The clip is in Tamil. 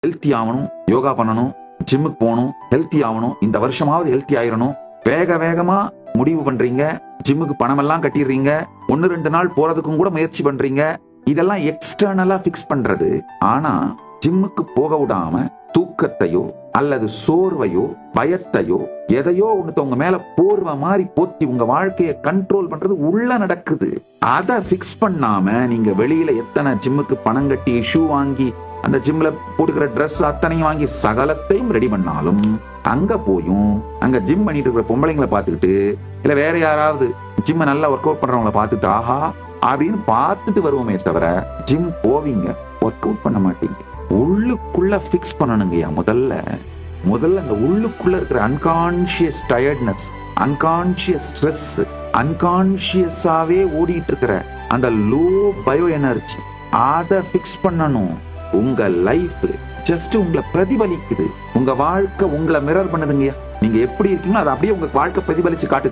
ஹெல்த்தி ஆகணும், யோகா பண்ணணும், ஜிம்முக்கு போகணும், ஹெல்த்தி ஆகணும், இந்த வருஷமாவது ஹெல்த்தி ஆயிரணும். வேகமா முடிவு பண்றீங்க, ஜிம்முக்கு பணம் எல்லாம் கட்டிடுறீங்க, 1-2 நாள் போறதுக்கும் கூட முயற்சி பண்றீங்க. இதெல்லாம் எக்ஸ்டர்னலா பிக்ஸ் பண்றது. ஆனா ஜிம்முக்கு போக விடாம தூக்கத்தையோ அல்லது சோர்வையோ பயத்தையோ எதையோ ஒண்ணு உங்க மேல போர்வ மாதிரி போத்தி உங்க வாழ்க்கையை கண்ட்ரோல் பண்றது உள்ள நடக்குது. அதை பிக்ஸ் பண்ணாம நீங்க வெளியில எத்தனை ஜிம்முக்கு பணம் கட்டி ஷூ வாங்கி அந்த ஜிம்ல போட்டுக்கிற ட்ரெஸ் அத்தனையும் வாங்கி சகலத்தையும் ரெடி பண்ணாலும் அங்க போயும் அங்க ஜிம் பண்ணிட்டு இருக்கிற பொம்பளைங்களை பார்த்துக்கிட்டு இல்ல வேற யாராவது ஜிம்ம நல்லா ஒர்க் அவுட் பண்றவங்களை பார்த்துட்டு ஆஹா அப்படின்னு பார்த்துட்டு வருவோமே தவிர ஜிம் போவீங்க, ஒர்க் அவுட் பண்ண மாட்டீங்க. உள்ளுக்குள்ள பிக்ஸ் பண்ணணுங்கய்யா. முதல்ல அந்த உள்ளுக்குள்ள இருக்கிற அன்கான்சியஸ் டயர்ட்னஸ், அன்கான்சியஸ் ஸ்ட்ரெஸ், அன்கான்சியஸாவே ஓடிட்டு இருக்கிற அந்த லோ பயோ எனர்ஜி, அதை பிக்ஸ் பண்ணணும். உங்க லைஃப் ஜஸ்ட் உங்களை பிரதிபலிக்குது. உங்க வாழ்க்கை உங்களை மிரர் பண்ணுதுங்கய்யா. நீங்க எப்படி இருக்கீங்களோ அதை அப்படியே உங்க வாழ்க்கை பிரதிபலிச்சு காட்டுது.